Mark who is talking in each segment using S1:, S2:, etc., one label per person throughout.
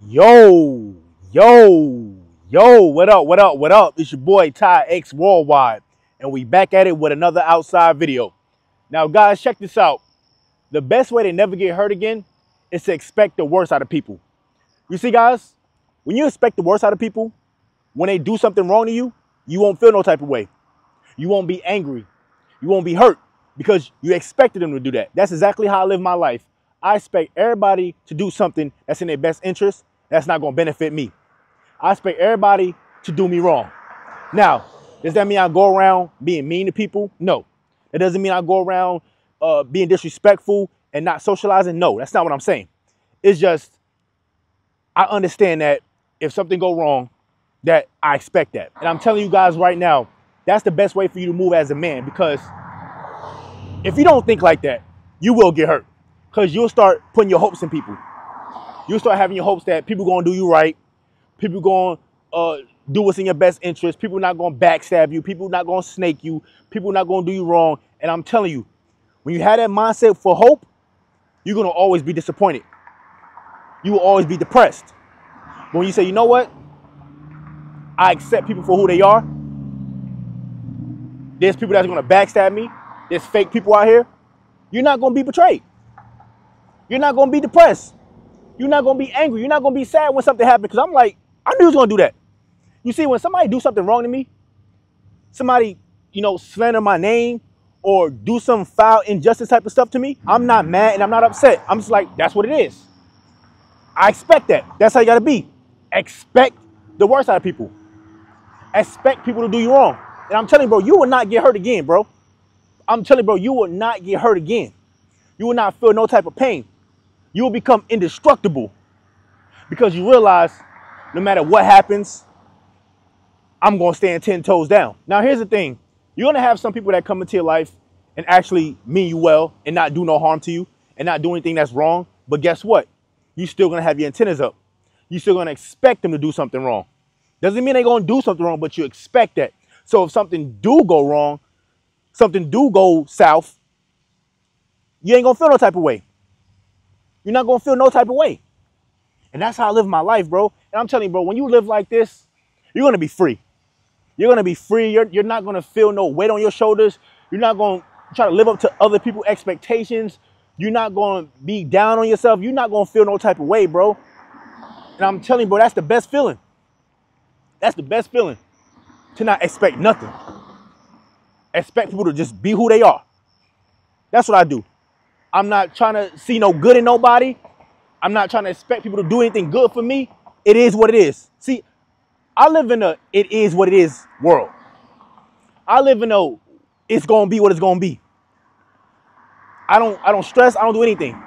S1: Yo, what up, what up? It's your boy Ty X Worldwide, and we back at it with another outside video. Now, guys, check this out. The best way to never get hurt again is to expect the worst out of people. You see, guys, when you expect the worst out of people, when they do something wrong to you, you won't feel no type of way. You won't be angry. You won't be hurt because you expected them to do that. That's exactly how I live my life. I expect everybody to do something that's in their best interest. That's not going to benefit me. I expect everybody to do me wrong. Now, does that mean I go around being mean to people? No. It doesn't mean I go around being disrespectful and not socializing. No, that's not what I'm saying. It's just I understand that if something go wrong, that I expect that. And I'm telling you guys right now, that's the best way for you to move as a man, because if you don't think like that, you will get hurt, because you'll start putting your hopes in people. You'll start having your hopes that people going to do you right. People going to do what's in your best interest. People not going to backstab you. People not going to snake you. People not going to do you wrong. And I'm telling you, when you have that mindset for hope, you're going to always be disappointed. You will always be depressed. But when you say, you know what? I accept people for who they are. There's people that's going to backstab me. There's fake people out here. You're not going to be betrayed. You're not going to be depressed. You're not going to be angry. You're not going to be sad when something happens, because I'm like, I knew he was going to do that. You see, when somebody do something wrong to me, somebody, slander my name or do some foul injustice type of stuff to me, I'm not mad and I'm not upset. I'm just like, that's what it is. I expect that. That's how you got to be. Expect the worst out of people. Expect people to do you wrong. And I'm telling you, bro, you will not get hurt again, bro. I'm telling you, bro, you will not get hurt again. You will not feel no type of pain. You will become indestructible, because you realize no matter what happens, I'm going to stand 10 toes down. Now, here's the thing. You're going to have some people that come into your life and actually mean you well and not do no harm to you and not do anything that's wrong. But guess what? You're still going to have your antennas up. You're still going to expect them to do something wrong. Doesn't mean they're going to do something wrong, but you expect that. So if something do go wrong, something do go south, you ain't going to feel no type of way. You're not going to feel no type of way. And that's how I live my life, bro. And I'm telling you, bro, when you live like this, you're going to be free. You're going to be free. You're not going to feel no weight on your shoulders. You're not going to try to live up to other people's expectations. You're not going to be down on yourself. You're not going to feel no type of way, bro. And I'm telling you, bro, that's the best feeling. That's the best feeling, to not expect nothing. Expect people to just be who they are. That's what I do. I'm not trying to see no good in nobody. I'm not trying to expect people to do anything good for me. It is what it is. See, I live in a it is what it is world. I live in a it's gonna be what it's gonna be. I don't stress. I don't do anything.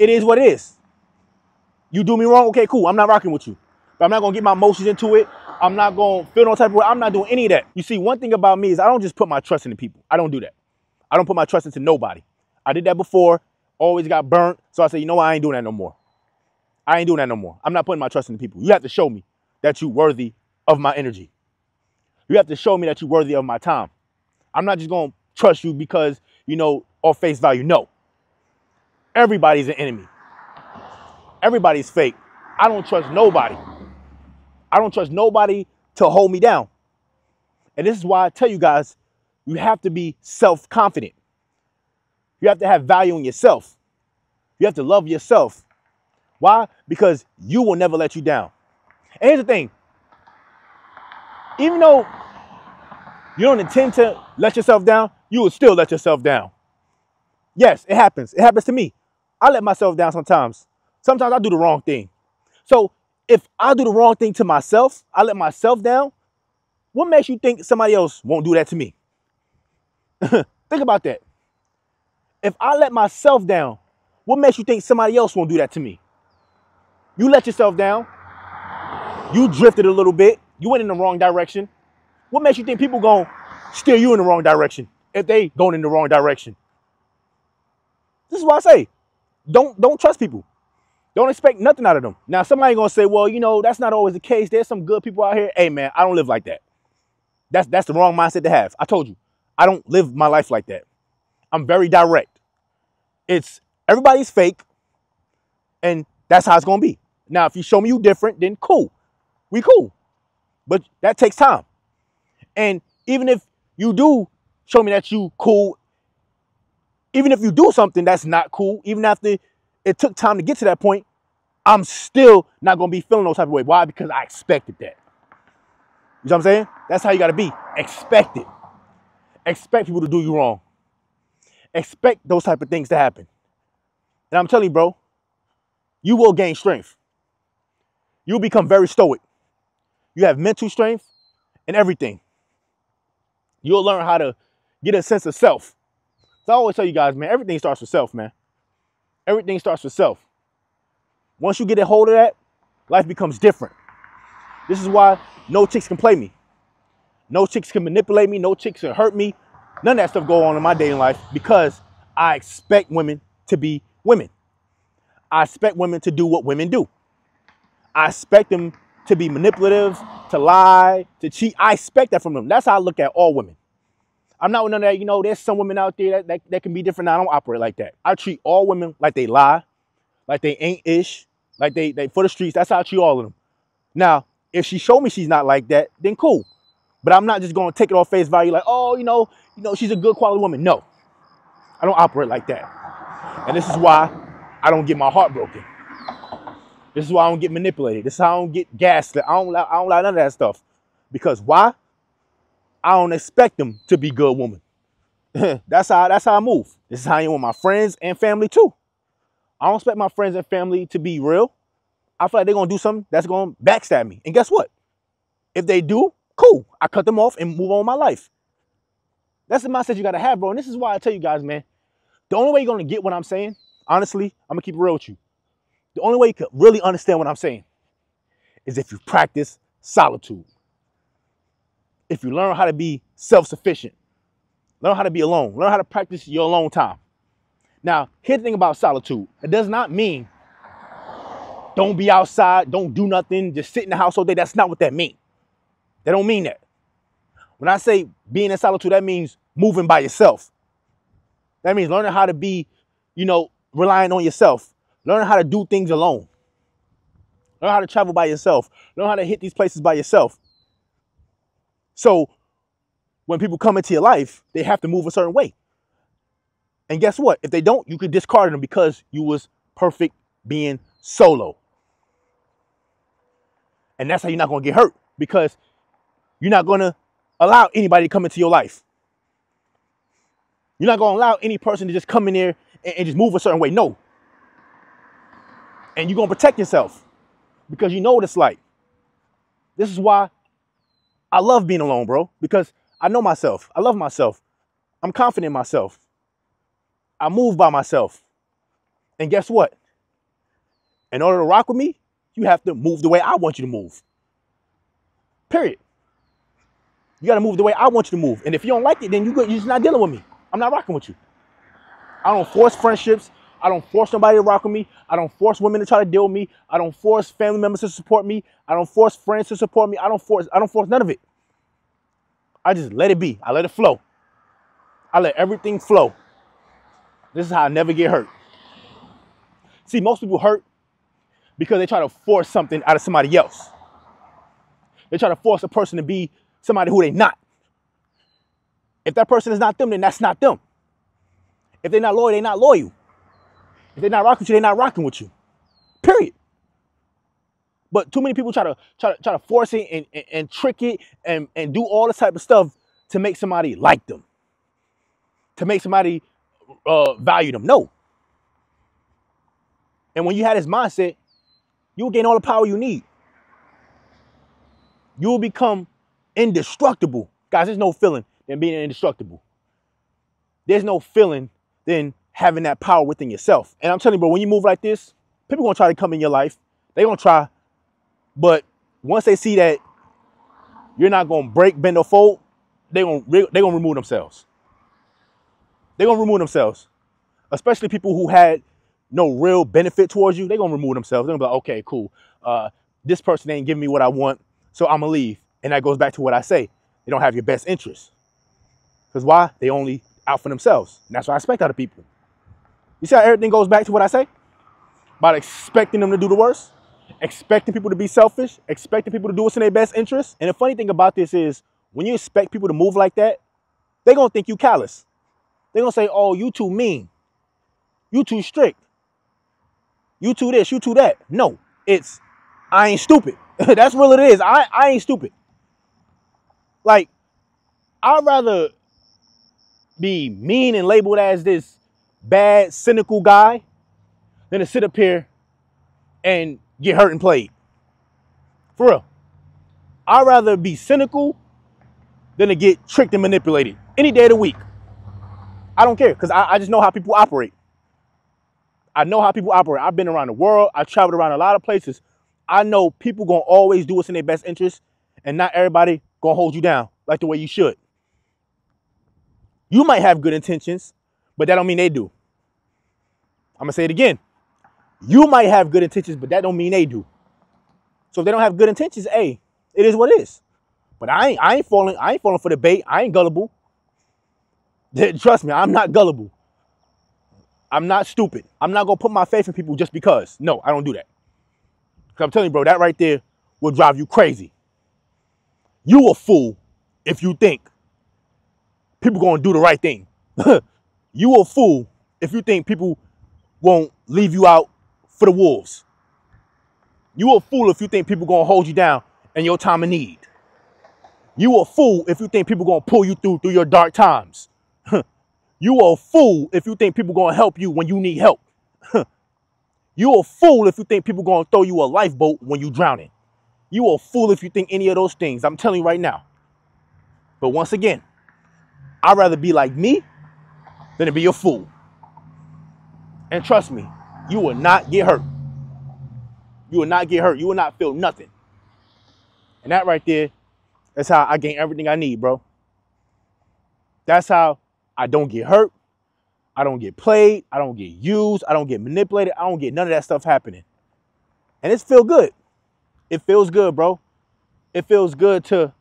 S1: It is what it is. You do me wrong, okay, cool. I'm not rocking with you. But I'm not gonna get my emotions into it. I'm not gonna feel no type of way. I'm not doing any of that. You see, one thing about me is I don't just put my trust into people. I don't do that. I don't put my trust into nobody. I did that before, always got burnt. So I said, you know what? I ain't doing that no more. I ain't doing that no more. I'm not putting my trust into people. You have to show me that you're worthy of my energy. You have to show me that you're worthy of my time. I'm not just going to trust you because, off face value. No. Everybody's an enemy. Everybody's fake. I don't trust nobody. I don't trust nobody to hold me down. And this is why I tell you guys, you have to be self-confident. You have to have value in yourself. You have to love yourself. Why? Because you will never let you down. And here's the thing. Even though you don't intend to let yourself down, you will still let yourself down. Yes, it happens. It happens to me. I let myself down sometimes. Sometimes I do the wrong thing. So if I do the wrong thing to myself, I let myself down, what makes you think somebody else won't do that to me? Think about that. If I let myself down, what makes you think somebody else won't do that to me? You let yourself down. You drifted a little bit. You went in the wrong direction. What makes you think people gonna steer you in the wrong direction if they going in the wrong direction? This is why I say, don't trust people. Don't expect nothing out of them. Now, somebody gonna say, well, that's not always the case. There's some good people out here. Hey, man, I don't live like that. That's the wrong mindset to have. I told you, I don't live my life like that. I'm very direct. It's everybody's fake, and that's how it's gonna be. Now, if you show me you different, then cool. We cool. But that takes time. And even if you do show me that you cool, even if you do something that's not cool, even after it took time to get to that point, I'm still not going to be feeling those type of way. Why? Because I expected that. You know what I'm saying? That's how you got to be. Expect it. Expect people to do you wrong. Expect those type of things to happen. And I'm telling you, bro, you will gain strength. You'll become very stoic. You have mental strength and everything. You'll learn how to get a sense of self. So I always tell you guys, man, everything starts with self, man. Everything starts with self. Once you get a hold of that, life becomes different. This is why no chicks can play me. No chicks can manipulate me. No chicks can hurt me. None of that stuff go on in my dating life because I expect women to be women. I expect women to do what women do. I expect them to be manipulative, to lie, to cheat. I expect that from them. That's how I look at all women. I'm not with none of that. You know, there's some women out there that can be different. I don't operate like that. I treat all women like they lie, like they ain't ish, like they for the streets. That's how I treat all of them. Now, if she show me she's not like that, then cool. But I'm not just going to take it off face value like, oh, you know, she's a good quality woman. No, I don't operate like that. And this is why I don't get my heart broken. This is why I don't get manipulated. This is how I don't get gaslit. I don't like none of that stuff. Because why? I don't expect them to be good women. That's how I move. This is how I am with my friends and family too. I don't expect my friends and family to be real. I feel like they're going to do something that's going to backstab me. And guess what? If they do, cool. I cut them off and move on with my life. That's the mindset you got to have, bro. And this is why I tell you guys, man, the only way you're going to get what I'm saying, honestly, I'm going to keep it real with you. The only way you can really understand what I'm saying is if you practice solitude. If you learn how to be self-sufficient, learn how to be alone, learn how to practice your alone time. Now, here's the thing about solitude. It does not mean don't be outside, don't do nothing, just sit in the house all day. That's not what that means. That don't mean that. When I say being in solitude, that means moving by yourself. That means learning how to be, relying on yourself. Learn how to do things alone. Learn how to travel by yourself. Learn how to hit these places by yourself. So when people come into your life, they have to move a certain way. And guess what? If they don't, you could discard them because you was perfect being solo. And that's how you're not going to get hurt, because you're not going to allow anybody to come into your life. You're not going to allow any person to just come in there and just move a certain way. No. And you're going to protect yourself because you know what it's like. This is why I love being alone, bro, because I know myself. I love myself. I'm confident in myself. I move by myself. And guess what? In order to rock with me, you have to move the way I want you to move. Period. You got to move the way I want you to move. And if you don't like it, then you're just not dealing with me. I'm not rocking with you. I don't force friendships. I don't force nobody to rock with me. I don't force women to try to deal with me. I don't force family members to support me. I don't force friends to support me. I don't force none of it. I just let it be. I let it flow. I let everything flow. This is how I never get hurt. See, most people hurt because they try to force something out of somebody else. They try to force a person to be somebody who they're not. If that person is not them, then that's not them. If they're not loyal, they're not loyal. If they're not rocking with you, they're not rocking with you. Period. But too many people try to force it and trick it and do all this type of stuff to make somebody like them, to make somebody value them. No. And when you have this mindset, you will gain all the power you need. You will become indestructible. Guys, there's no feeling than being indestructible. There's no feeling than having that power within yourself. And I'm telling you, bro, when you move like this, people are going to try to come in your life. They're going to try. But once they see that you're not going to break, bend, or fold, they're going to remove themselves. They're going to remove themselves. Especially people who had no real benefit towards you, they're going to remove themselves. They're going to be like, okay, cool. This person ain't giving me what I want, so I'm going to leave. And that goes back to what I say. They don't have your best interest. Because why? They only out for themselves. And that's what I expect out of people. You see how everything goes back to what I say? About expecting them to do the worst? expecting people to be selfish, expecting people to do what's in their best interest. And the funny thing about this is when you expect people to move like that, they're going to think you callous. They're going to say, oh, you too mean. You too strict. You too this, you too that. No, it's, I ain't stupid. That's what it is. I ain't stupid. Like, I'd rather be mean and labeled as this bad, cynical guy than to sit up here and get hurt and played. For real. I'd rather be cynical than to get tricked and manipulated any day of the week. I don't care, because I just know how people operate. I know how people operate. I've been around the world. I've traveled around a lot of places. I know people going to always do what's in their best interest, and not everybody going to hold you down like the way you should. You might have good intentions, but that don't mean they do. I'm going to say it again. You might have good intentions, but that don't mean they do. So if they don't have good intentions, hey, it is what it is. But I ain't falling for the bait. I ain't gullible. Trust me, I'm not gullible. I'm not stupid. I'm not going to put my faith in people just because. No, I don't do that. Because I'm telling you, bro, that right there will drive you crazy. You a fool if you think people going to do the right thing. You a fool if you think people won't leave you out for the wolves. You a fool if you think people going to hold you down in your time of need. You a fool if you think people going to pull you through your dark times. You a fool if you think people going to help you when you need help. You a fool if you think people going to throw you a lifeboat when you drowning. You a fool if you think any of those things. I'm telling you right now. But once again, I'd rather be like me than to be a fool. And trust me, you will not get hurt. You will not get hurt. You will not feel nothing. And that right there, that's how I gain everything I need, bro. That's how I don't get hurt. I don't get played. I don't get used. I don't get manipulated. I don't get none of that stuff happening. And it feels good. It feels good, bro. It feels good to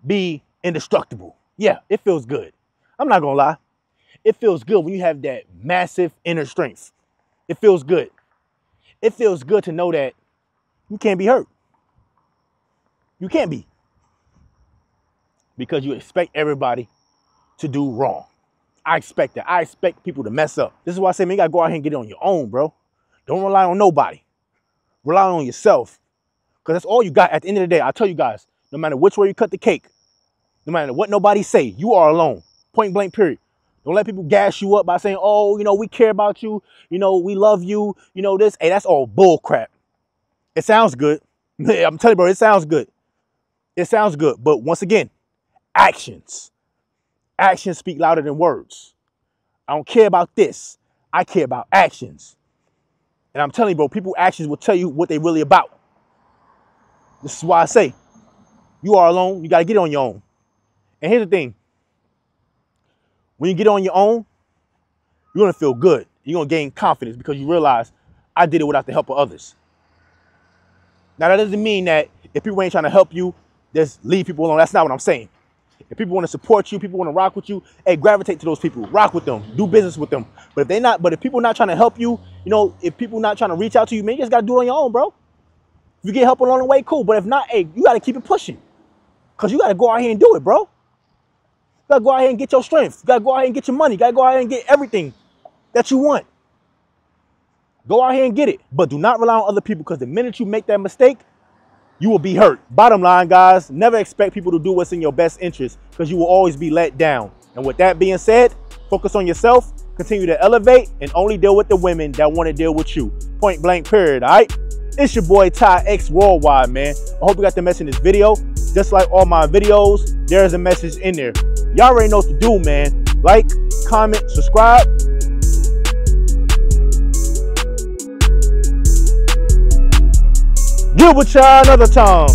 S1: be indestructible. Yeah, it feels good. I'm not going to lie. It feels good when you have that massive inner strength. It feels good. It feels good to know that you can't be hurt. You can't be. Because you expect everybody to do wrong. I expect that. I expect people to mess up. This is why I say, man, you got to go out here and get it on your own, bro. Don't rely on nobody. Rely on yourself. Because that's all you got at the end of the day. I tell you guys, no matter which way you cut the cake, no matter what nobody say, you are alone. Point blank, period. Don't let people gas you up by saying, oh, you know, we care about you. You know, we love you. You know, this. Hey, that's all bull crap. It sounds good. I'm telling you, bro, it sounds good. It sounds good. But once again, actions. Actions speak louder than words. I don't care about this. I care about actions. And I'm telling you, bro, people's actions will tell you what they really about. This is why I say, you are alone. You got to get on your own. And here's the thing. When you get on your own, you're going to feel good. You're going to gain confidence because you realize I did it without the help of others. Now, that doesn't mean that if people ain't trying to help you, just leave people alone. That's not what I'm saying. If people want to support you, people want to rock with you, hey, gravitate to those people. Rock with them. Do business with them. But if people not trying to help you, you know, if people not trying to reach out to you, man, you just got to do it on your own, bro. If you get help along the way, cool. But if not, hey, you got to keep it pushing. Because you got to go out here and do it, bro. You got to go out here and get your strength. You got to go out here and get your money. You got to go out here and get everything that you want. Go out here and get it. But do not rely on other people, because the minute you make that mistake, you will be hurt. Bottom line, guys, never expect people to do what's in your best interest, because you will always be let down. And with that being said, focus on yourself, continue to elevate, and only deal with the women that want to deal with you. Point blank, period, all right? It's your boy, Ty X Worldwide, man. I hope you got the message in this video. Just like all my videos, there is a message in there. Y'all already know what to do, man. Like, comment, subscribe. Get with y'all another time.